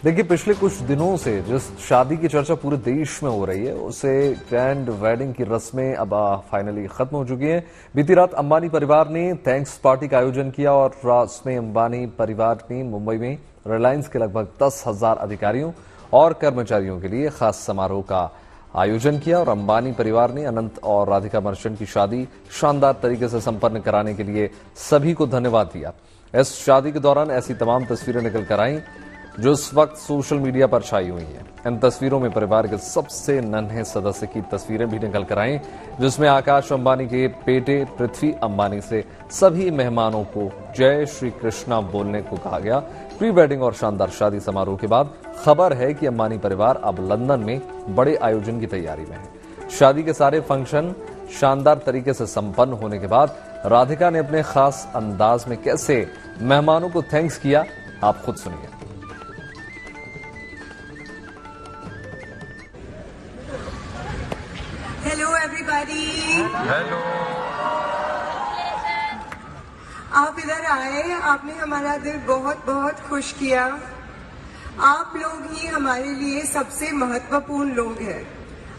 देखिए, पिछले कुछ दिनों से जिस शादी की चर्चा पूरे देश में हो रही है, उसे ग्रैंड वेडिंग की रस्में अब फाइनली खत्म हो चुकी हैं। बीती रात अंबानी परिवार ने थैंक्स पार्टी का आयोजन किया और रात में अंबानी परिवार ने मुंबई में रिलायंस के लगभग 10,000 अधिकारियों और कर्मचारियों के लिए खास समारोह का आयोजन किया और अंबानी परिवार ने अनंत और राधिका मर्चेंट की शादी शानदार तरीके से संपन्न कराने के लिए सभी को धन्यवाद दिया। इस शादी के दौरान ऐसी तमाम तस्वीरें निकल कर आईं जो इस वक्त सोशल मीडिया पर छाई हुई हैं। इन तस्वीरों में परिवार के सबसे नन्हे सदस्य की तस्वीरें भी निकल कर आईं, जिसमें आकाश अंबानी के बेटे पृथ्वी अंबानी से सभी मेहमानों को जय श्री कृष्णा बोलने को कहा गया। प्री वेडिंग और शानदार शादी समारोह के बाद खबर है कि अंबानी परिवार अब लंदन में बड़े आयोजन की तैयारी में है। शादी के सारे फंक्शन शानदार तरीके से संपन्न होने के बाद राधिका ने अपने खास अंदाज में कैसे मेहमानों को थैंक्स किया, आप खुद सुनिए। Hello everybody. हेलो। आप इधर आए, आपने हमारा दिल बहुत बहुत खुश किया। आप लोग ही हमारे लिए सबसे महत्वपूर्ण लोग हैं।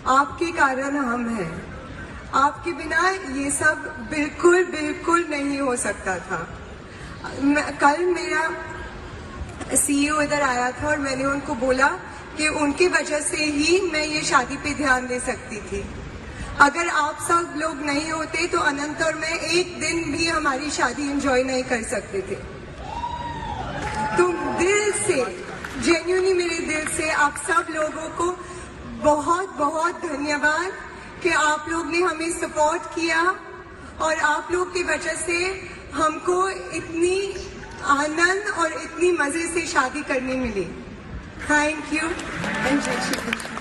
आपके कारण हम हैं। आपके बिना ये सब बिल्कुल बिल्कुल नहीं हो सकता था। कल मेरा सीईओ इधर आया था और मैंने उनको बोला कि उनकी वजह से ही मैं ये शादी पे ध्यान दे सकती थी। अगर आप सब लोग नहीं होते तो अनंत और मैं एक दिन भी हमारी शादी एंजॉय नहीं कर सकते थे। तो दिल से, जेन्युइनली मेरे दिल से आप सब लोगों को बहुत बहुत धन्यवाद कि आप लोग ने हमें सपोर्ट किया और आप लोग की वजह से हमको इतनी आनंद और इतनी मजे से शादी करने मिली। थैंक यू एंड जय श्री कृष्ण।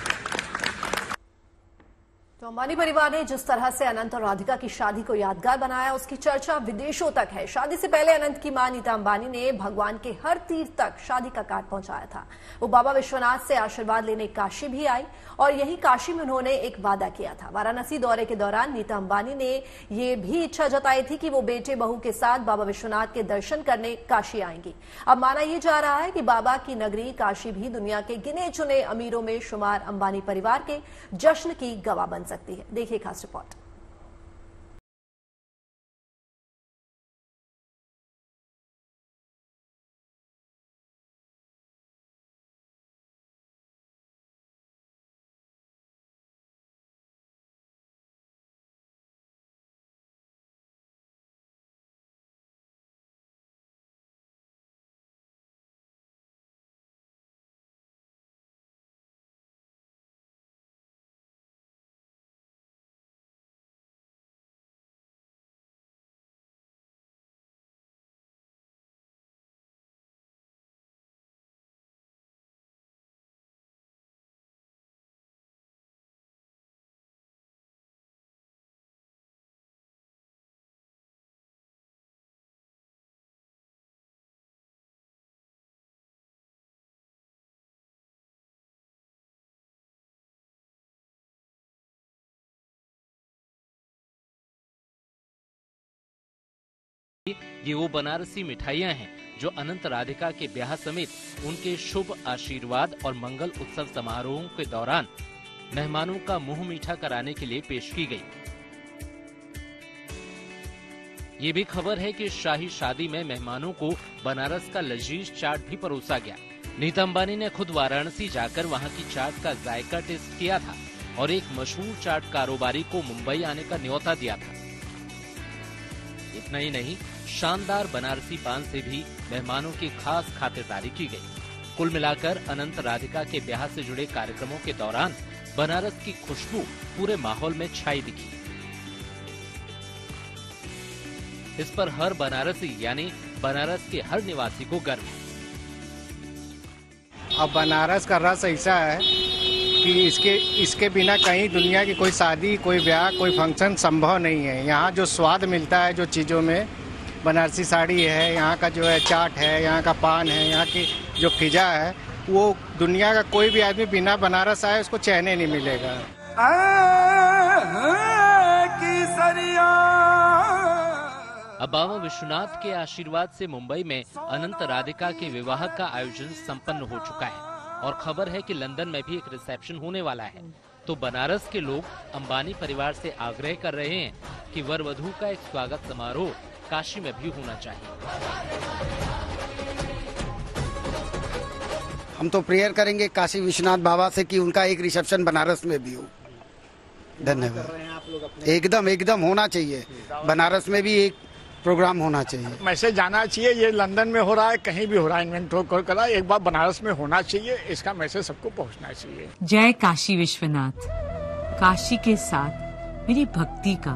तो अंबानी परिवार ने जिस तरह से अनंत और राधिका की शादी को यादगार बनाया, उसकी चर्चा विदेशों तक है। शादी से पहले अनंत की मां नीता अंबानी ने भगवान के हर तीर्थ तक शादी का कार्ड पहुंचाया था। वो बाबा विश्वनाथ से आशीर्वाद लेने काशी भी आई और यही काशी में उन्होंने एक वादा किया था। वाराणसी दौरे के दौरान नीता अंबानी ने ये भी इच्छा जताई थी कि वो बेटे बहू के साथ बाबा विश्वनाथ के दर्शन करने काशी आएंगी। अब माना यह जा रहा है कि बाबा की नगरी काशी भी दुनिया के गिने चुने अमीरों में शुमार अंबानी परिवार के जश्न की गवाह बन सकती है। देखिए खास रिपोर्ट। ये वो बनारसी मिठाइयाँ हैं जो अनंत राधिका के ब्याह समेत उनके शुभ आशीर्वाद और मंगल उत्सव समारोहों के दौरान मेहमानों का मुंह मीठा कराने के लिए पेश की गई। ये भी खबर है कि शाही शादी में मेहमानों को बनारस का लजीज चाट भी परोसा गया। नीता अंबानी ने खुद वाराणसी जाकर वहां की चाट का जायका टेस्ट किया था और एक मशहूर चाट कारोबारी को मुंबई आने का न्योता दिया था। इतना ही नहीं, शानदार बनारसी पान से भी मेहमानों की खास खातिरदारी की गई। कुल मिलाकर अनंत राधिका के ब्याह से जुड़े कार्यक्रमों के दौरान बनारस की खुशबू पूरे माहौल में छाई दिखी। इस पर हर बनारसी यानी बनारस के हर निवासी को गर्व है। अब बनारस का रस ऐसा है कि इसके बिना कहीं दुनिया की कोई शादी, कोई ब्याह, कोई फंक्शन संभव नहीं है। यहाँ जो स्वाद मिलता है जो चीज़ों में, बनारसी साड़ी है, यहाँ का जो है चाट है, यहाँ का पान है, यहाँ की जो फिजा है, वो दुनिया का कोई भी आदमी बिना बनारस आए उसको चैन नहीं मिलेगा। अब बाबा विश्वनाथ के आशीर्वाद से मुंबई में अनंत राधिका के विवाह का आयोजन संपन्न हो चुका है। और खबर है कि लंदन में भी एक रिसेप्शन होने वाला है। तो बनारस के लोग अंबानी परिवार से आग्रह कर रहे हैं कि वर वधू का एक स्वागत समारोह काशी में भी होना चाहिए। हम तो प्रेयर करेंगे काशी विश्वनाथ बाबा से कि उनका एक रिसेप्शन बनारस में भी हो। धन्यवाद। एकदम होना चाहिए, बनारस में भी एक प्रोग्राम होना चाहिए। मैसेज जाना चाहिए, ये लंदन में हो रहा है, कहीं भी हो रहा है, इन्वेंट करा, एक बार बनारस में होना चाहिए, इसका मैसेज सबको पहुंचना चाहिए। जय काशी विश्वनाथ। काशी के साथ मेरी भक्ति का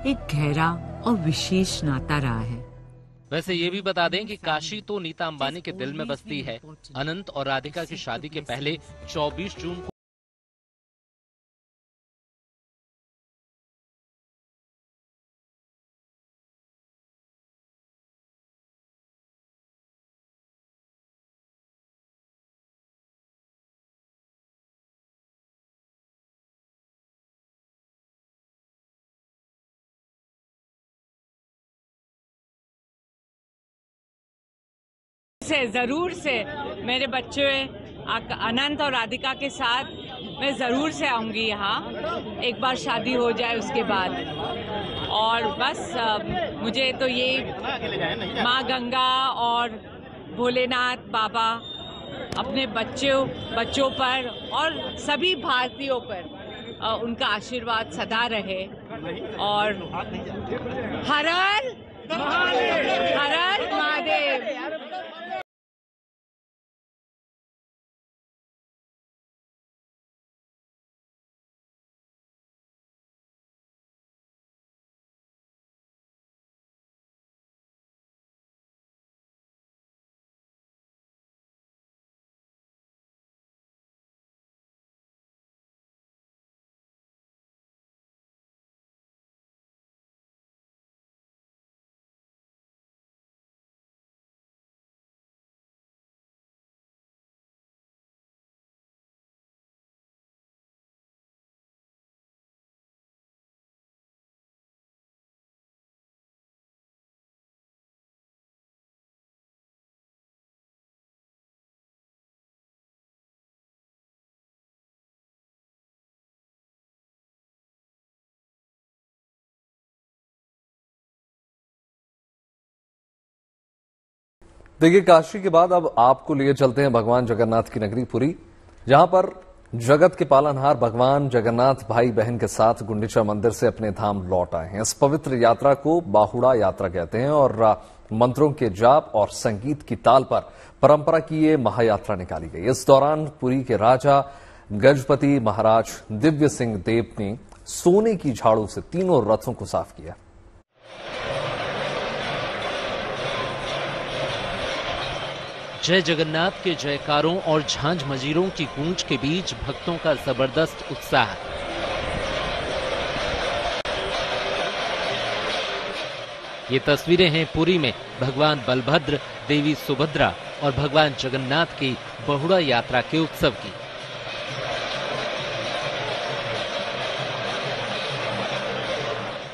एक गहरा और विशेष नाता रहा है। वैसे ये भी बता दें कि काशी तो नीता अंबानी के दिल में बसती है। अनंत और राधिका की शादी के पहले 24 जून को जरूर से मेरे बच्चे अनंत और राधिका के साथ मैं जरूर से आऊंगी यहाँ, एक बार शादी हो जाए उसके बाद। और बस मुझे तो ये माँ गंगा और भोलेनाथ बाबा अपने बच्चों पर और सभी भारतीयों पर उनका आशीर्वाद सदा रहे। और हर हर महादेव। देखिए, काशी के बाद अब आपको लिए चलते हैं भगवान जगन्नाथ की नगरी पुरी, जहां पर जगत के पालनहार भगवान जगन्नाथ भाई बहन के साथ गुंडीचा मंदिर से अपने धाम लौट आए हैं। इस पवित्र यात्रा को बाहुड़ा यात्रा कहते हैं और मंत्रों के जाप और संगीत की ताल पर परंपरा की ये महायात्रा निकाली गई। इस दौरान पुरी के राजा गजपति महाराज दिव्य सिंह देव ने सोने की झाड़ू से तीनों रथों को साफ किया। जय जगन्नाथ के जयकारों और झांझ मजीरों की गूंज के बीच भक्तों का जबरदस्त उत्साह। ये तस्वीरें हैं पुरी में भगवान बलभद्र, देवी सुभद्रा और भगवान जगन्नाथ की बहुड़ा यात्रा के उत्सव की।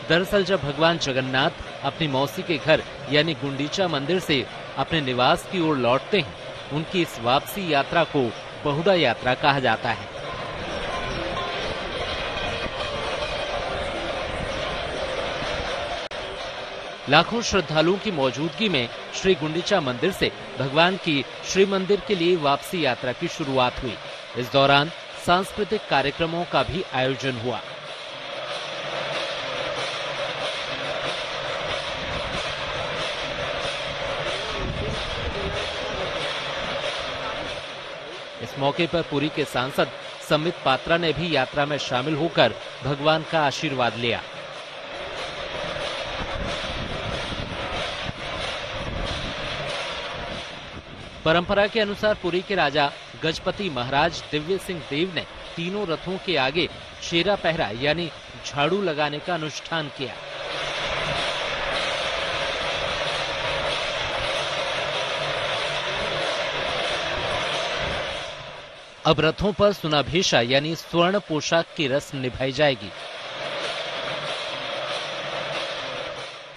दरअसल जब भगवान जगन्नाथ अपनी मौसी के घर यानी गुंडीचा मंदिर से अपने निवास की ओर लौटते हैं, उनकी इस वापसी यात्रा को बहुड़ा यात्रा कहा जाता है। लाखों श्रद्धालुओं की मौजूदगी में श्री गुंडीचा मंदिर से भगवान की श्री मंदिर के लिए वापसी यात्रा की शुरुआत हुई। इस दौरान सांस्कृतिक कार्यक्रमों का भी आयोजन हुआ। इस मौके पर पुरी के सांसद सम्बित पात्रा ने भी यात्रा में शामिल होकर भगवान का आशीर्वाद लिया। परंपरा के अनुसार पुरी के राजा गजपति महाराज दिव्य सिंह देव ने तीनों रथों के आगे शेरा पहरा यानी झाड़ू लगाने का अनुष्ठान किया। अब रथों पर सुनाभेशा यानी स्वर्ण पोशाक की रस्म निभाई जाएगी।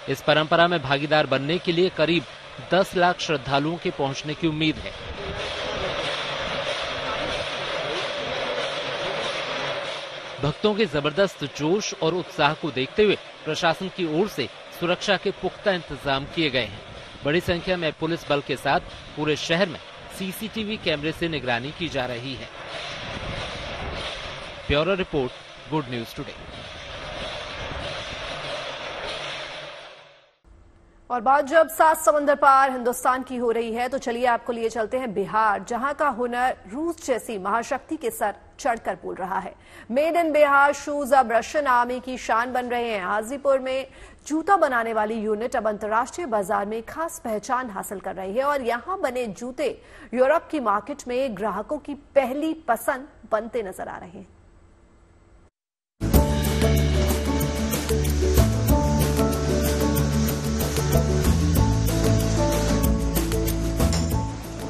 इस परंपरा में भागीदार बनने के लिए करीब 10 लाख श्रद्धालुओं के पहुंचने की उम्मीद है। भक्तों के जबरदस्त जोश और उत्साह को देखते हुए प्रशासन की ओर से सुरक्षा के पुख्ता इंतजाम किए गए हैं। बड़ी संख्या में पुलिस बल के साथ पूरे शहर में सीसीटीवी कैमरे से निगरानी की जा रही है। Bureau report, good news today. और बात जब 7 समंदर पार हिंदुस्तान की हो रही है तो चलिए आपको लिए चलते हैं बिहार, जहां का हुनर रूस जैसी महाशक्ति के सर चढ़कर बोल रहा है। मेड इन बिहार शूज अब रशियन आर्मी की शान बन रहे हैं। हाजीपुर में जूता बनाने वाली यूनिट अब अंतर्राष्ट्रीय बाजार में खास पहचान हासिल कर रही है और यहां बने जूते यूरोप की मार्केट में ग्राहकों की पहली पसंद बनते नजर आ रहे हैं।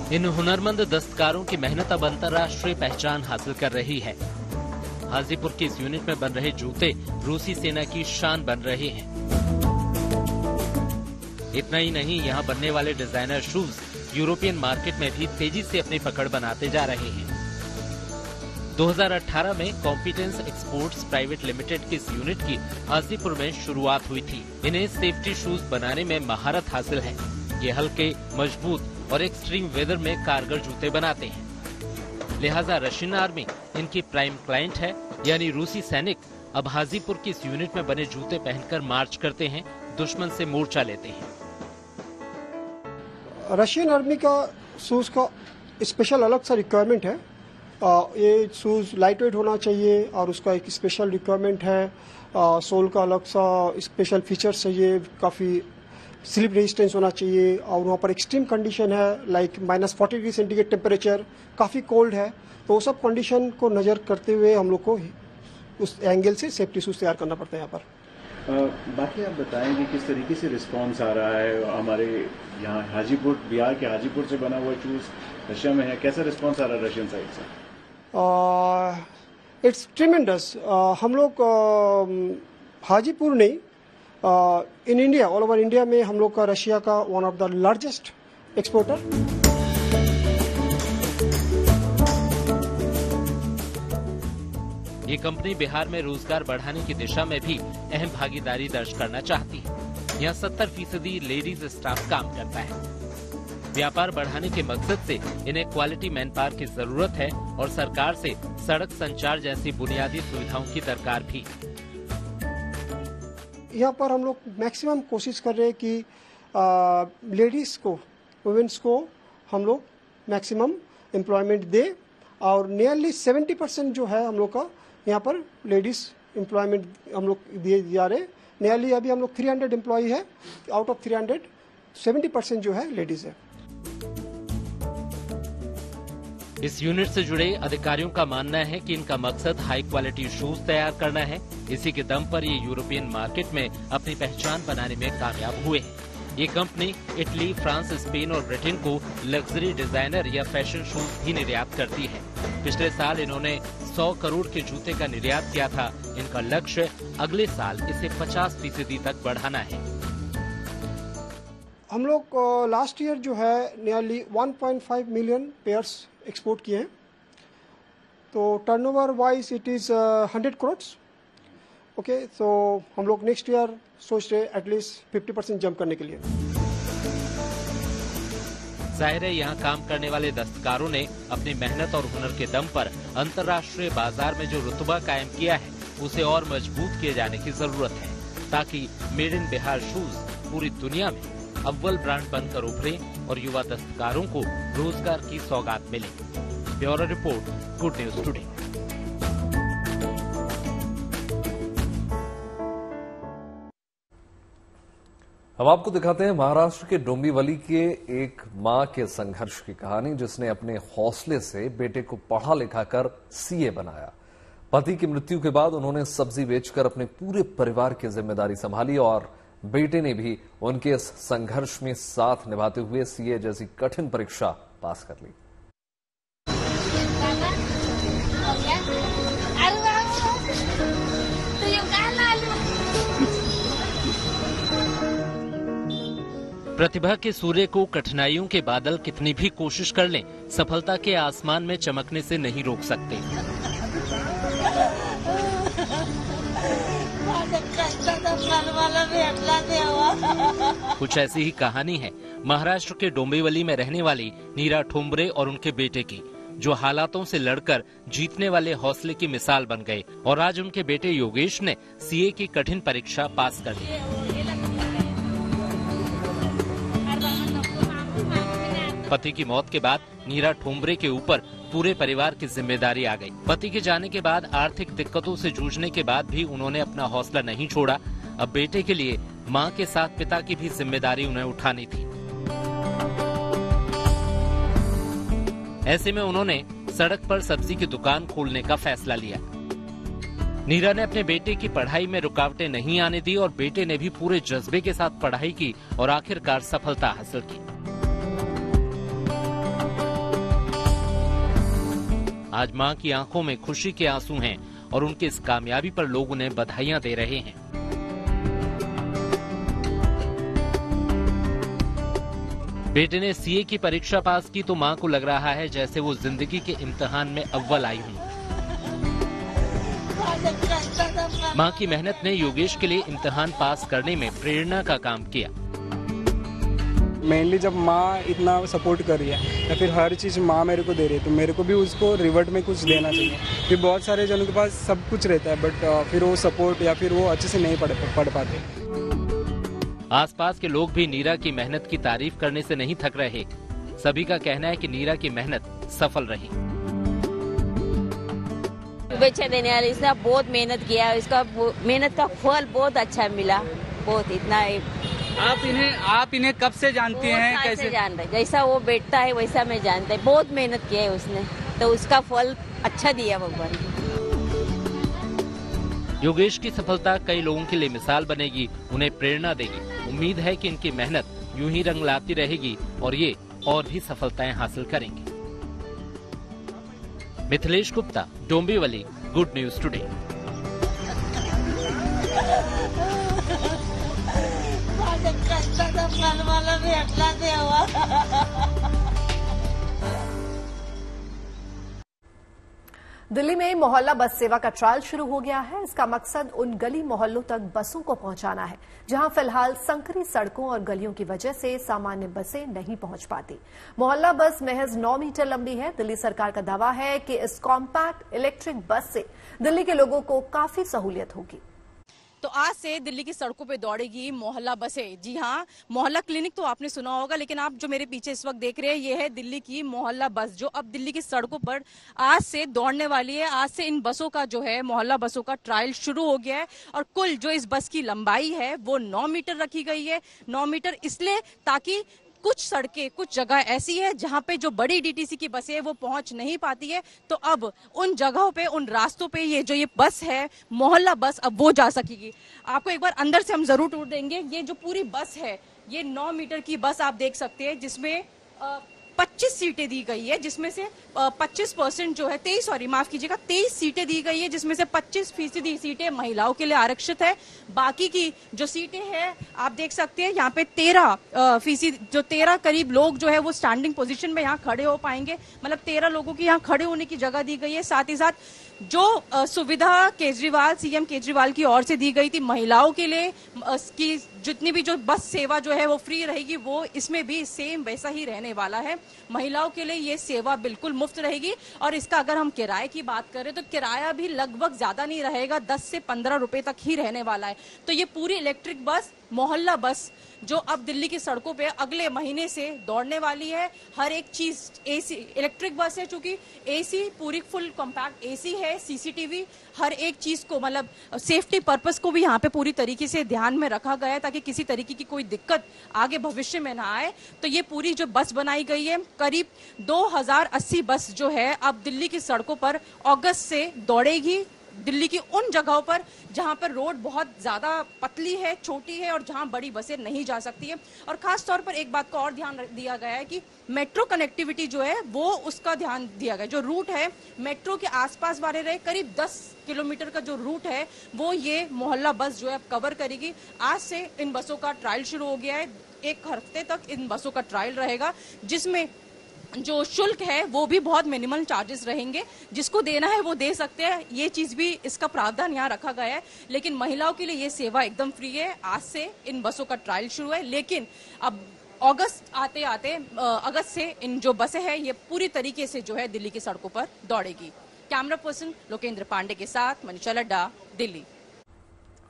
इन हुनरमंद दस्तकारों की मेहनत अब अंतर्राष्ट्रीय पहचान हासिल कर रही है। हाजीपुर की इस यूनिट में बन रहे जूते रूसी सेना की शान बन रहे हैं। इतना ही नहीं, यहाँ बनने वाले डिजाइनर शूज यूरोपियन मार्केट में भी तेजी से अपनी पकड़ बनाते जा रहे हैं। 2018 में कॉम्पिटेंस एक्सपोर्ट्स प्राइवेट लिमिटेड की इस यूनिट की हाजीपुर में शुरुआत हुई थी। इन्हें सेफ्टी शूज बनाने में महारत हासिल है। ये हल्के, मजबूत और एक्सट्रीम वेदर में कारगर जूते बनाते हैं। लिहाजा रशियन आर्मी इनकी प्राइम क्लाइंट है, यानी रूसी सैनिक अब हाजीपुर की इस यूनिट में बने जूते पहनकर मार्च करते हैं, दुश्मन से मोर्चा लेते हैं। रशियन आर्मी का शूज का स्पेशल अलग सा रिक्वायरमेंट है। ये शूज लाइट वेट होना चाहिए और उसका एक स्पेशल रिक्वायरमेंट है। सोल का अलग सा स्पेशल फीचर्स चाहिए, काफ़ी स्लिप रेजिस्टेंस होना चाहिए और वहाँ पर एक्सट्रीम कंडीशन है, लाइक -40 डिग्री सेंटीग्रेड टेम्परेचर, काफ़ी कोल्ड है। तो वो सब कंडीशन को नज़र करते हुए हम लोग को उस एंगल से सेफ्टी शूज तैयार करना पड़ता है यहाँ पर। बाकी आप बताएंगे किस तरीके से रिस्पांस आ रहा है हमारे यहाँ हाजीपुर, बिहार के हाजीपुर से बना हुआ शूज रशिया में है, कैसा रिस्पांस आ रहा है रशियन साइड से? It's tremendous. हम लोग हाजीपुर नहीं, in India, all over India में हम लोग का रशिया का one of the largest exporter. ये कंपनी बिहार में रोजगार बढ़ाने की दिशा में भी अहम भागीदारी दर्ज करना चाहती है। यहाँ 70% लेडीज स्टाफ काम करता है। व्यापार बढ़ाने के मकसद से इन्हें क्वालिटी मैन पावर की जरूरत है और सरकार से सड़क संचार जैसी बुनियादी सुविधाओं की दरकार भी। यहाँ पर हम लोग मैक्सिमम कोशिश कर रहे हैं कि लेडीज को, वुमेन्स को हम लोग मैक्सिमम एम्प्लॉयमेंट दे और नियरली 70% जो है हम लोग का यहाँ पर लेडीज एम्प्लॉयमेंट हम लोग दिए जा रहे हैं। नियरली अभी हम लोग 300 एम्प्लॉय है, आउट ऑफ 300 70% जो है लेडीज है। इस यूनिट से जुड़े अधिकारियों का मानना है कि इनका मकसद हाई क्वालिटी शूज तैयार करना है। इसी के दम पर ये यूरोपियन मार्केट में अपनी पहचान बनाने में कामयाब हुए हैं। ये कंपनी इटली, फ्रांस, स्पेन और ब्रिटेन को लग्जरी डिजाइनर या फैशन शूज भी निर्यात करती है। पिछले साल इन्होंने 100 करोड़ के जूते का निर्यात किया था। इनका लक्ष्य अगले साल इसे 50% तक बढ़ाना है। हम लोग लास्ट ईयर जो है नियरली 1.5 मिलियन पेयर्स एक्सपोर्ट किए हैं। तो turnover wise it is 100 crore. Okay, तो हम लोग नेक्स्ट ईयर सोच रहे एटलीस्ट 50% जंप करने के लिए। जाहिर है यहाँ काम करने वाले दस्तकारों ने अपनी मेहनत और हुनर के दम पर अंतर्राष्ट्रीय बाजार में जो रुतबा कायम किया है उसे और मजबूत किए जाने की जरूरत है, ताकि मेड इन बिहार शूज पूरी दुनिया में अव्वल ब्रांड बनकर उभरे और युवा दस्तकारों को रोजगार की सौगात मिले। Bureau report, good news today. हम आपको दिखाते हैं महाराष्ट्र के डोंबिवली के एक मां के संघर्ष की कहानी, जिसने अपने हौसले से बेटे को पढ़ा लिखा कर सीए बनाया। पति की मृत्यु के बाद उन्होंने सब्जी बेचकर अपने पूरे परिवार की जिम्मेदारी संभाली और बेटे ने भी उनके इस संघर्ष में साथ निभाते हुए सीए जैसी कठिन परीक्षा पास कर ली। प्रतिभा के सूर्य को कठिनाइयों के बादल कितनी भी कोशिश कर लें, सफलता के आसमान में चमकने से नहीं रोक सकते। कुछ ऐसी ही कहानी है महाराष्ट्र के डोंबिवली में रहने वाली नीरा ठोंबरे और उनके बेटे की, जो हालातों से लड़कर जीतने वाले हौसले की मिसाल बन गए और आज उनके बेटे योगेश ने सीए की कठिन परीक्षा पास कर ली। पति की मौत के बाद नीरा ठोंबरे के ऊपर पूरे परिवार की जिम्मेदारी आ गई। पति के जाने के बाद आर्थिक दिक्कतों से जूझने के बाद भी उन्होंने अपना हौसला नहीं छोड़ा। अब बेटे के लिए मां के साथ पिता की भी जिम्मेदारी उन्हें उठानी थी। ऐसे में उन्होंने सड़क पर सब्जी की दुकान खोलने का फैसला लिया। नीरा ने अपने बेटे की पढ़ाई में रुकावटें नहीं आने दी और बेटे ने भी पूरे जज्बे के साथ पढ़ाई की और आखिरकार सफलता हासिल की। आज मां की आंखों में खुशी के आंसू हैं और उनकी इस कामयाबी पर लोग उन्हें बधाइयां दे रहे हैं। बेटे ने सीए की परीक्षा पास की तो मां को लग रहा है जैसे वो जिंदगी के इम्तिहान में अव्वल आई हूं। मां की मेहनत ने योगेश के लिए इम्तिहान पास करने में प्रेरणा का काम किया। मेनली जब माँ इतना सपोर्ट कर रही है या फिर हर चीज़ माँ मेरे को दे रही है तो मेरे को भी उसको रिवर्ट में कुछ देना चाहिए। फिर बहुत सारे जनों के पास सब कुछ रहता है बट फिर वो सपोर्ट या फिर वो अच्छे से नहीं पढ़ पाते। आसपास के लोग भी नीरा की मेहनत की तारीफ करने से नहीं थक रहे। सभी का कहना है कि नीरा की मेहनत सफल रही। शुभेच्छा देने वाले, इसने बहुत मेहनत किया, इसका मेहनत का फल बहुत अच्छा मिला। बहुत इतना आप इन्हें कब से जानती हैं? कैसे जान रहे? जैसा वो बैठता है वैसा मैं जानता है। बहुत मेहनत किया है उसने तो उसका फल अच्छा दिया भगवान। योगेश की सफलता कई लोगों के लिए मिसाल बनेगी, उन्हें प्रेरणा देगी। उम्मीद है कि इनकी मेहनत यूं ही रंग लाती रहेगी और ये और भी सफलताएं हासिल करेंगे। Mithilesh Gupta, Dombivli, good news today. Delhi में मोहल्ला बस सेवा का ट्रायल शुरू हो गया है। इसका मकसद उन गली मोहल्लों तक बसों को पहुंचाना है जहां फिलहाल संकरी सड़कों और गलियों की वजह से सामान्य बसें नहीं पहुंच पाती। मोहल्ला बस महज 9 मीटर लंबी है। दिल्ली सरकार का दावा है कि इस कॉम्पैक्ट इलेक्ट्रिक बस से दिल्ली के लोगों को काफी सहूलियत होगी। तो आज से दिल्ली की सड़कों पे दौड़ेगी मोहल्ला बसें। जी हाँ, मोहल्ला क्लिनिक तो आपने सुना होगा, लेकिन आप जो मेरे पीछे इस वक्त देख रहे हैं ये है दिल्ली की मोहल्ला बस, जो अब दिल्ली की सड़कों पर आज से दौड़ने वाली है। आज से इन बसों का जो है मोहल्ला बसों का ट्रायल शुरू हो गया है और कुल जो इस बस की लंबाई है वो 9 मीटर रखी गई है। 9 मीटर इसलिए ताकि कुछ सड़कें, कुछ जगह ऐसी है जहां पे जो बड़ी डीटीसी की बसें वो पहुंच नहीं पाती है, तो अब उन जगहों पे, उन रास्तों पे ये बस है मोहल्ला बस, अब वो जा सकेगी। आपको एक बार अंदर से हम जरूर टूर देंगे। ये जो पूरी बस है ये 9 मीटर की बस आप देख सकते हैं, जिसमें 25 सीटें दी गई है, जिसमें से 25% जो है 23 सीटें दी गई है, जिसमें से 25% सीटें महिलाओं के लिए आरक्षित है। बाकी की जो सीटें हैं आप देख सकते हैं यहाँ पे 13% करीब लोग जो है वो स्टैंडिंग पोजीशन में यहाँ खड़े हो पाएंगे। मतलब 13 लोगों की यहाँ खड़े होने की जगह दी गई है। साथ ही साथ जो सुविधा सीएम केजरीवाल की ओर से दी गई थी महिलाओं के लिए की जितनी भी जो बस सेवा जो है वो फ्री रहेगी, वो इसमें भी सेम वैसा ही रहने वाला है। महिलाओं के लिए ये सेवा बिल्कुल मुफ्त रहेगी। और इसका अगर हम किराए की बात करें तो किराया भी लगभग ज्यादा नहीं रहेगा, 10 से 15 रुपए तक ही रहने वाला है। तो ये पूरी इलेक्ट्रिक बस, मोहल्ला बस, जो अब दिल्ली की सड़कों पे अगले महीने से दौड़ने वाली है। हर एक चीज एसी इलेक्ट्रिक बस है, चूंकि एसी पूरी फुल कॉम्पैक्ट एसी है, सीसीटीवी, हर एक चीज को मतलब सेफ्टी पर्पस को भी यहाँ पे पूरी तरीके से ध्यान में रखा गया है ताकि किसी तरीके की कोई दिक्कत आगे भविष्य में ना आए। तो ये पूरी जो बस बनाई गई है, करीब 2080 बस जो है अब दिल्ली की सड़कों पर अगस्त से दौड़ेगी। दिल्ली की उन जगहों पर जहां पर रोड बहुत ज्यादा पतली है, छोटी है और जहां बड़ी बसें नहीं जा सकती है। और खास तौर पर एक बात का और ध्यान दिया गया है कि मेट्रो कनेक्टिविटी जो है वो उसका ध्यान दिया गया। जो रूट है मेट्रो के आसपास वाले रहे, करीब 10 किलोमीटर का जो रूट है वो ये मोहल्ला बस जो है कवर करेगी। आज से इन बसों का ट्रायल शुरू हो गया है। 1 हफ्ते तक इन बसों का ट्रायल रहेगा, जिसमें जो शुल्क है वो भी बहुत मिनिमल चार्जेस रहेंगे, जिसको देना है वो दे सकते हैं। ये चीज भी इसका प्रावधान यहाँ रखा गया है। लेकिन महिलाओं के लिए ये सेवा एकदम फ्री है। आज से इन बसों का ट्रायल शुरू है, लेकिन अब अगस्त आते आते अगस्त से इन जो बसें हैं ये पूरी तरीके से जो है दिल्ली की सड़कों पर दौड़ेगी। कैमरा पर्सन लोकेंद्र पांडे के साथ मनीषा लड्डा, दिल्ली।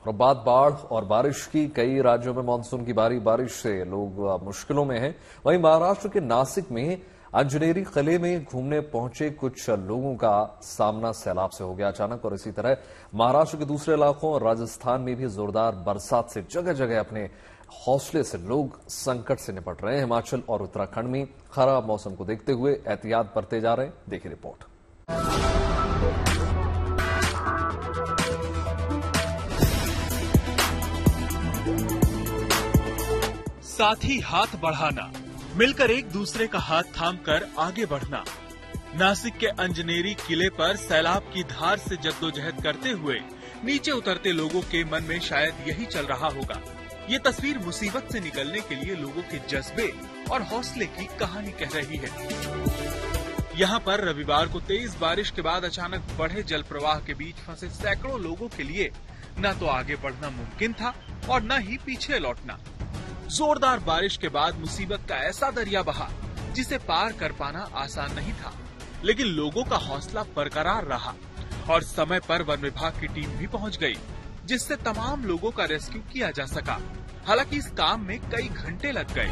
और बात बाढ़ और बारिश की। कई राज्यों में मानसून की भारी बारिश से लोग मुश्किलों में हैं। वहीं महाराष्ट्र के नासिक में अंजनेरी किले में घूमने पहुंचे कुछ लोगों का सामना सैलाब से हो गया अचानक। और इसी तरह महाराष्ट्र के दूसरे इलाकों और राजस्थान में भी जोरदार बरसात से जगह जगह अपने हौसले से लोग संकट से निपट रहे हैं। हिमाचल और उत्तराखंड में खराब मौसम को देखते हुए एहतियात बरते जा रहे हैं। देखिए रिपोर्ट। साथ ही हाथ बढ़ाना, मिलकर एक दूसरे का हाथ थामकर आगे बढ़ना। नासिक के अंजनेरी किले पर सैलाब की धार से जद्दोजहद करते हुए नीचे उतरते लोगों के मन में शायद यही चल रहा होगा। ये तस्वीर मुसीबत से निकलने के लिए लोगों के जज्बे और हौसले की कहानी कह रही है। यहाँ पर रविवार को तेज बारिश के बाद अचानक बढ़े जल प्रवाह के बीच फंसे सैकड़ों लोगों के लिए न तो आगे बढ़ना मुमकिन था और न ही पीछे लौटना। जोरदार बारिश के बाद मुसीबत का ऐसा दरिया बहा जिसे पार कर पाना आसान नहीं था, लेकिन लोगों का हौसला बरकरार रहा और समय पर वन विभाग की टीम भी पहुंच गई, जिससे तमाम लोगों का रेस्क्यू किया जा सका। हालांकि इस काम में कई घंटे लग गए।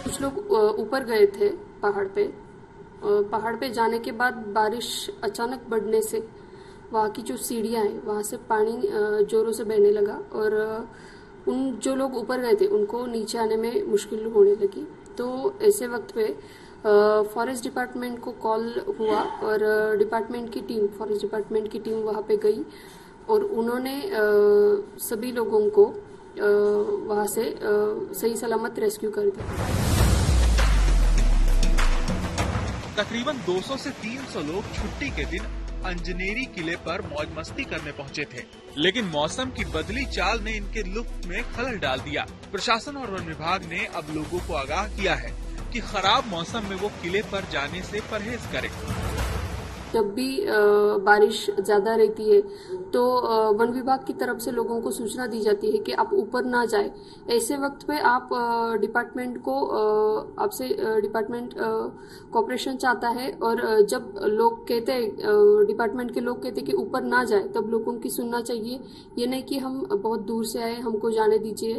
कुछ लोग ऊपर गए थे पहाड़ पे जाने के बाद बारिश अचानक बढ़ने से वहाँ की जो सीढ़ियाँ हैं वहाँ से पानी जोरों से बहने लगा और उन जो लोग ऊपर गए थे उनको नीचे आने में मुश्किल होने लगी। तो ऐसे वक्त पे फॉरेस्ट डिपार्टमेंट को कॉल हुआ और फॉरेस्ट डिपार्टमेंट की टीम वहाँ पे गई और उन्होंने सभी लोगों को वहाँ से सही सलामत रेस्क्यू कर दिया। तकरीबन 200 से 300 लोग छुट्टी के दिन अंजनेरी किले पर मौज मस्ती करने पहुंचे थे, लेकिन मौसम की बदली चाल ने इनके लुत्फ में खलल डाल दिया। प्रशासन और वन विभाग ने अब लोगों को आगाह किया है कि खराब मौसम में वो किले पर जाने से परहेज करें। जब भी बारिश ज्यादा रहती है तो वन विभाग की तरफ से लोगों को सूचना दी जाती है कि आप ऊपर ना जाए। ऐसे वक्त पे आप डिपार्टमेंट कोऑपरेशन चाहता है और जब लोग कहते हैं डिपार्टमेंट के लोग कहते हैं कि ऊपर ना जाए तब लोगों की सुनना चाहिए। ये नहीं कि हम बहुत दूर से आए हमको जाने दीजिए।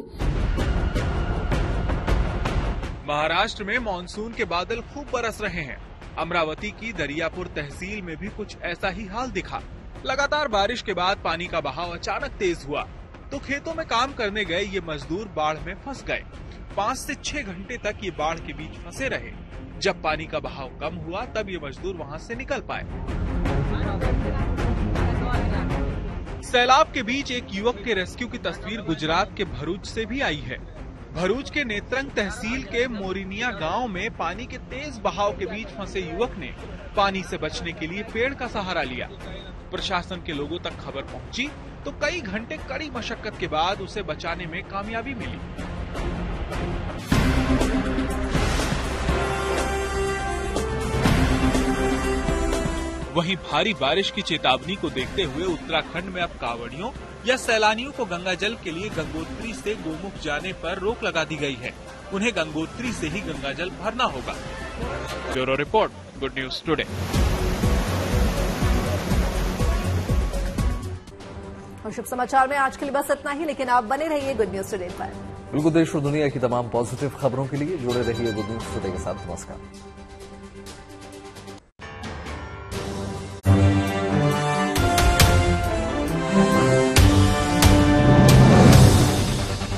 महाराष्ट्र में मानसून के बादल खूब बरस रहे हैं। अमरावती की दरियापुर तहसील में भी कुछ ऐसा ही हाल दिखा। लगातार बारिश के बाद पानी का बहाव अचानक तेज हुआ तो खेतों में काम करने गए ये मजदूर बाढ़ में फंस गए। 5 से 6 घंटे तक ये बाढ़ के बीच फंसे रहे। जब पानी का बहाव कम हुआ तब ये मजदूर वहां से निकल पाए। सैलाब के बीच एक युवक के रेस्क्यू की तस्वीर गुजरात के भरूच से भी आई है। भरूच के नेत्रंग तहसील के मोरिनिया गांव में पानी के तेज बहाव के बीच फंसे युवक ने पानी से बचने के लिए पेड़ का सहारा लिया। प्रशासन के लोगों तक खबर पहुंची तो कई घंटे कड़ी मशक्कत के बाद उसे बचाने में कामयाबी मिली। वहीं भारी बारिश की चेतावनी को देखते हुए उत्तराखंड में अब कांवड़ियों या सैलानियों को गंगा जल के लिए गंगोत्री से गोमुख जाने पर रोक लगा दी गई है। उन्हें गंगोत्री से ही गंगा जल भरना होगा। Bureau report, good news today. और शुभ समाचार में आज के लिए बस इतना ही, लेकिन आप बने रहिए गुड न्यूज टुडे पर। बिल्कुल देश और दुनिया की तमाम पॉजिटिव खबरों के लिए जुड़े रहिए गुड न्यूज टुडे के साथ। नमस्कार।